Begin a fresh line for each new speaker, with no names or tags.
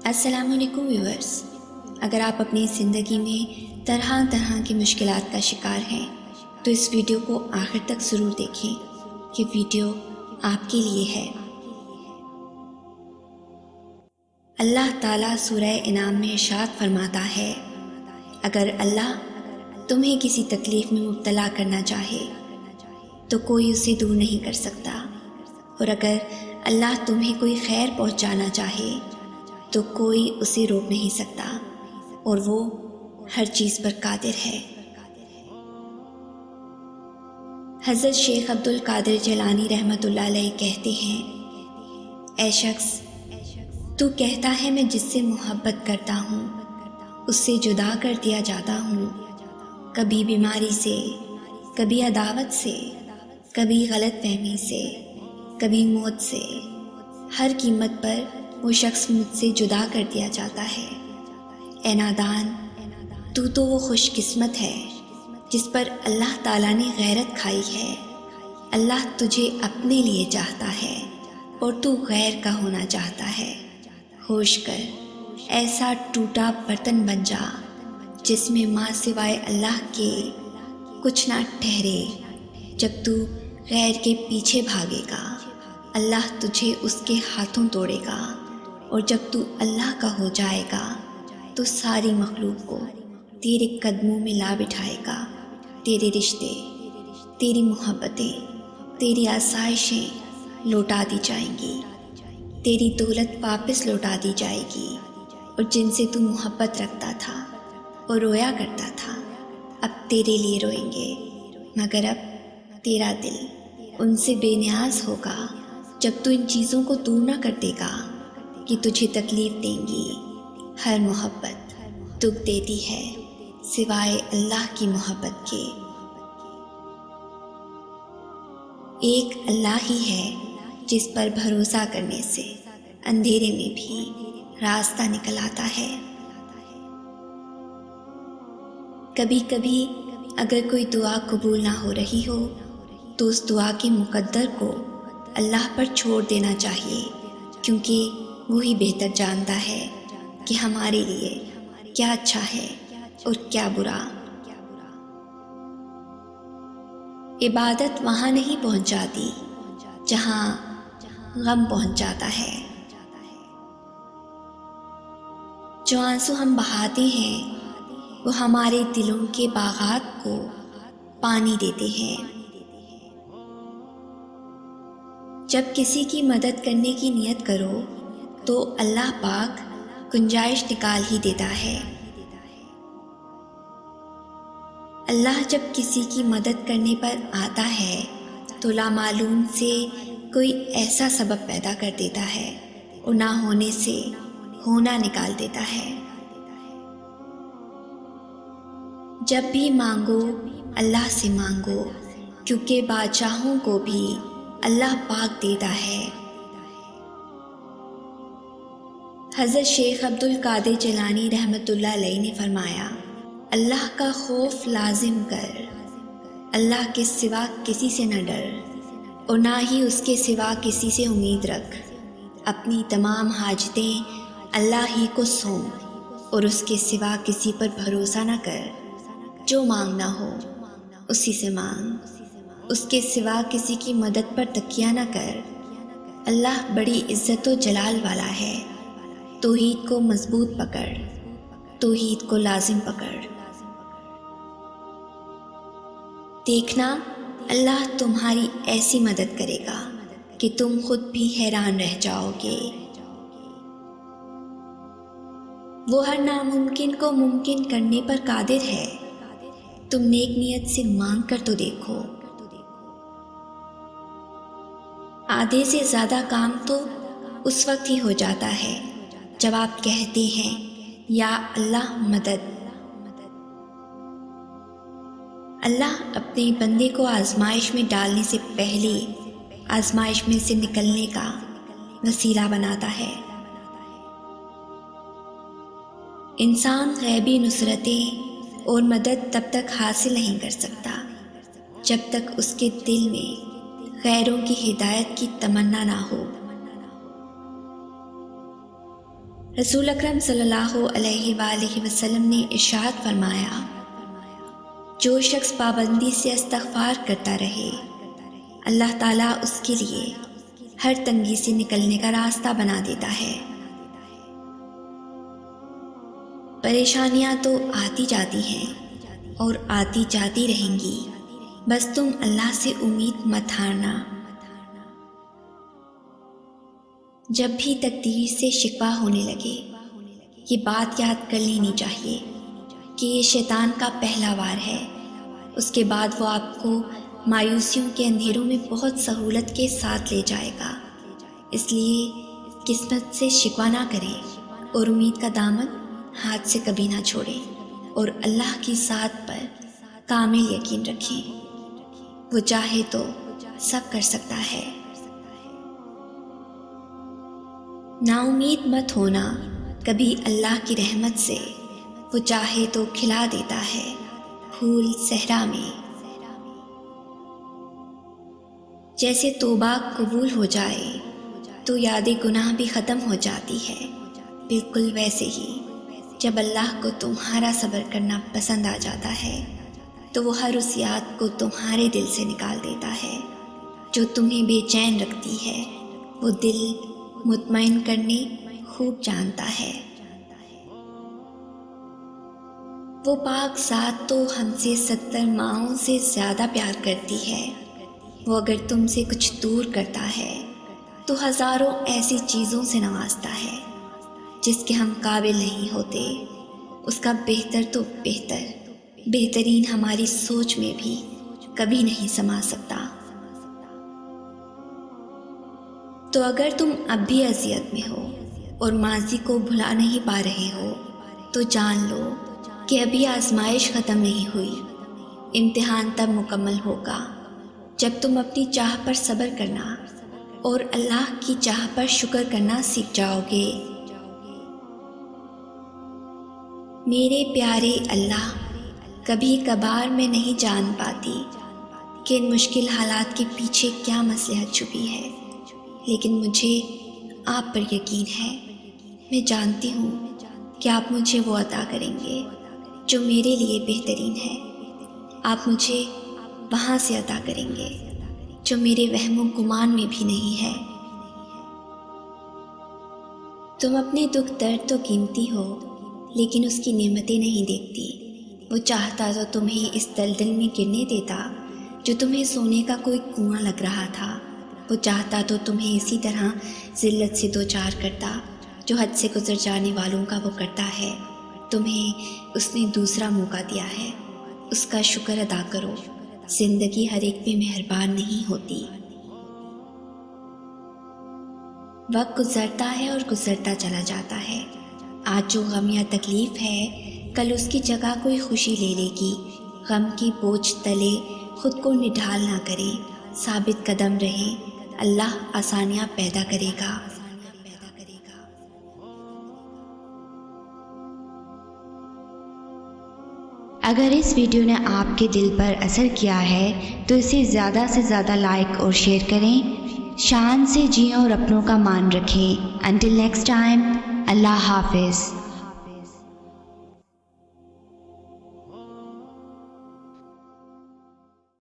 السلام علیکم ویورز، اگر آپ اپنی زندگی میں طرح طرح کی مشکلات کا شکار ہیں تو اس ویڈیو کو آخر تک ضرور دیکھیں۔ یہ ویڈیو آپ کے لیے ہے۔ اللہ تعالیٰ سورہ انعام میں ارشاد فرماتا ہے، اگر اللہ تمہیں کسی تکلیف میں مبتلا کرنا چاہے تو کوئی اسے دور نہیں کر سکتا، اور اگر اللہ تمہیں کوئی خیر پہنچانا چاہے تو کوئی اسے روک نہیں سکتا، اور وہ ہر چیز پر قادر ہے۔ حضرت شیخ عبد القادر جیلانی رحمۃ اللہ علیہ کہتے ہیں، اے شخص، تو کہتا ہے میں جس سے محبت کرتا ہوں اس سے جدا کر دیا جاتا ہوں، کبھی بیماری سے، کبھی عداوت سے، کبھی غلط فہمی سے، کبھی موت سے، ہر قیمت پر وہ شخص مجھ سے جدا کر دیا جاتا ہے۔ اے نادان، تو وہ خوش قسمت ہے جس پر اللہ تعالیٰ نے غیرت کھائی ہے۔ اللہ تجھے اپنے لیے چاہتا ہے اور تو غیر کا ہونا چاہتا ہے۔ ہوش کر، ایسا ٹوٹا برتن بن جا جس میں ماں سوائے اللہ کے کچھ نہ ٹھہرے۔ جب تو غیر کے پیچھے بھاگے گا اللہ تجھے اس کے ہاتھوں توڑے گا، اور جب تو اللہ کا ہو جائے گا تو ساری مخلوق کو تیرے قدموں میں لا بٹھائے گا۔ تیرے رشتے، تیری محبتیں، تیری آسائشیں لوٹا دی جائیں گی، تیری دولت واپس لوٹا دی جائے گی، اور جن سے تو محبت رکھتا تھا اور رویا کرتا تھا اب تیرے لیے روئیں گے، مگر اب تیرا دل ان سے بے نیاز ہوگا جب تو ان چیزوں کو دور نہ کر دے گا کہ تجھے تکلیف دیں گی۔ ہر محبت دکھ دیتی ہے سوائے اللہ کی محبت کے۔ ایک اللہ ہی ہے جس پر بھروسہ کرنے سے اندھیرے میں بھی راستہ نکل آتا ہے۔ کبھی کبھی اگر کوئی دعا قبول نہ ہو رہی ہو تو اس دعا کے مقدر کو اللہ پر چھوڑ دینا چاہیے، کیونکہ وہی بہتر جانتا ہے کہ ہمارے لیے کیا اچھا ہے اور کیا برا۔ عبادت وہاں نہیں پہنچ جاتی جہاں غم پہنچ جاتا ہے۔ جو آنسو ہم بہاتے ہیں وہ ہمارے دلوں کے باغات کو پانی دیتے ہیں۔ جب کسی کی مدد کرنے کی نیت کرو تو اللہ پاک گنجائش نکال ہی دیتا ہے۔ اللہ جب کسی کی مدد کرنے پر آتا ہے تو لامعلوم سے کوئی ایسا سبب پیدا کر دیتا ہے اور نہ ہونے سے ہونا نکال دیتا ہے۔ جب بھی مانگو اللہ سے مانگو، کیونکہ بادشاہوں کو بھی اللہ پاک دیتا ہے۔ حضرت شیخ عبد القادر جیلانی رحمۃ اللہ علیہ نے فرمایا، اللہ کا خوف لازم کر، اللہ کے سوا کسی سے نہ ڈر اور نہ ہی اس کے سوا کسی سے امید رکھ۔ اپنی تمام حاجتیں اللہ ہی کو سونپ اور اس کے سوا کسی پر بھروسہ نہ کر۔ جو مانگنا ہو اسی سے مانگ، اس کے سوا کسی کی مدد پر تکیہ نہ کر۔ اللہ بڑی عزت و جلال والا ہے، توحید کو مضبوط پکڑ، توحید کو لازم پکڑ۔ دیکھنا اللہ تمہاری ایسی مدد کرے گا کہ تم خود بھی حیران رہ جاؤ گے۔ وہ ہر ناممکن کو ممکن کرنے پر قادر ہے، تم نیک نیت سے مانگ کر تو دیکھو۔ آدھے سے زیادہ کام تو اس وقت ہی ہو جاتا ہے جب آپ کہتے ہیں یا اللہ مدد۔ اللہ اپنے بندے کو آزمائش میں ڈالنے سے پہلے آزمائش میں سے نکلنے کا وسیلہ بناتا ہے۔ انسان غیبی نصرتیں اور مدد تب تک حاصل نہیں کر سکتا جب تک اس کے دل میں غیروں کی ہدایت کی تمنا نہ ہو۔ رسول اکرم صلی اللہ علیہ وآلہ وسلم نے ارشاد فرمایا، جو شخص پابندی سے استغفار کرتا رہے، اللہ تعالیٰ اس کے لیے ہر تنگی سے نکلنے کا راستہ بنا دیتا ہے۔ پریشانیاں تو آتی جاتی ہیں اور آتی جاتی رہیں گی، بس تم اللہ سے امید مت ہارنا۔ جب بھی تقدیر سے شکوہ ہونے لگے، یہ بات یاد کر لینی چاہیے کہ یہ شیطان کا پہلا وار ہے، اس کے بعد وہ آپ کو مایوسیوں کے اندھیروں میں بہت سہولت کے ساتھ لے جائے گا۔ اس لیے قسمت سے شکوہ نہ کریں اور امید کا دامن ہاتھ سے کبھی نہ چھوڑیں، اور اللہ کی ذات پر کامل یقین رکھیں، وہ چاہے تو سب کر سکتا ہے۔ نا امید مت ہونا کبھی اللہ کی رحمت سے، وہ چاہے تو کھلا دیتا ہے پھول صحرا میں۔ جیسے توبہ قبول ہو جائے تو یاد گناہ بھی ختم ہو جاتی ہے، بالکل ویسے ہی جب اللہ کو تمہارا صبر کرنا پسند آ جاتا ہے تو وہ ہر اس یاد کو تمہارے دل سے نکال دیتا ہے جو تمہیں بے چین رکھتی ہے۔ وہ دل مطمئن کرنے خوب جانتا ہے۔ وہ پاک ذات تو ہم سے 70 ماؤں سے زیادہ پیار کرتی ہے۔ وہ اگر تم سے کچھ دور کرتا ہے تو ہزاروں ایسی چیزوں سے نوازتا ہے جس کے ہم قابل نہیں ہوتے۔ اس کا بہتر تو بہترین ہماری سوچ میں بھی کبھی نہیں سما سکتا۔ تو اگر تم اب بھی اذیت میں ہو اور ماضی کو بھلا نہیں پا رہے ہو تو جان لو کہ ابھی آزمائش ختم نہیں ہوئی۔ امتحان تب مکمل ہوگا جب تم اپنی چاہ پر صبر کرنا اور اللہ کی چاہ پر شکر کرنا سیکھ جاؤ گے۔ میرے پیارے اللہ، کبھی کبھار میں نہیں جان پاتی کہ ان مشکل حالات کے پیچھے کیا مصلحت چھپی ہے، لیکن مجھے آپ پر یقین ہے۔ میں جانتی ہوں کہ آپ مجھے وہ عطا کریں گے جو میرے لیے بہترین ہے۔ آپ مجھے وہاں سے عطا کریں گے جو میرے وہم و گمان میں بھی نہیں ہے۔ تم اپنے دکھ درد تو گنتی ہو لیکن اس کی نعمتیں نہیں دیکھتی۔ وہ چاہتا تو تمہیں اس دلدل میں گرنے دیتا جو تمہیں سونے کا کوئی کنواں لگ رہا تھا۔ وہ چاہتا تو تمہیں اسی طرح ذلت سے دوچار کرتا جو حد سے گزر جانے والوں کا وہ کرتا ہے۔ تمہیں اس نے دوسرا موقع دیا ہے، اس کا شکر ادا کرو۔ زندگی ہر ایک پہ مہربان نہیں ہوتی۔ وقت گزرتا ہے اور گزرتا چلا جاتا ہے۔ آج جو غم یا تکلیف ہے کل اس کی جگہ کوئی خوشی لے لے گی۔ غم کی بوجھ تلے خود کو نڈھال نہ کریں، ثابت قدم رہیں، اللہ آسانیاں پیدا کرے گا۔
اگر اس ویڈیو نے آپ کے دل پر اثر کیا ہے تو اسے زیادہ سے زیادہ لائک اور شیئر کریں۔ شان سے جئیں اور اپنوں کا مان رکھیں۔ انٹل نیکسٹ ٹائم، اللہ حافظ۔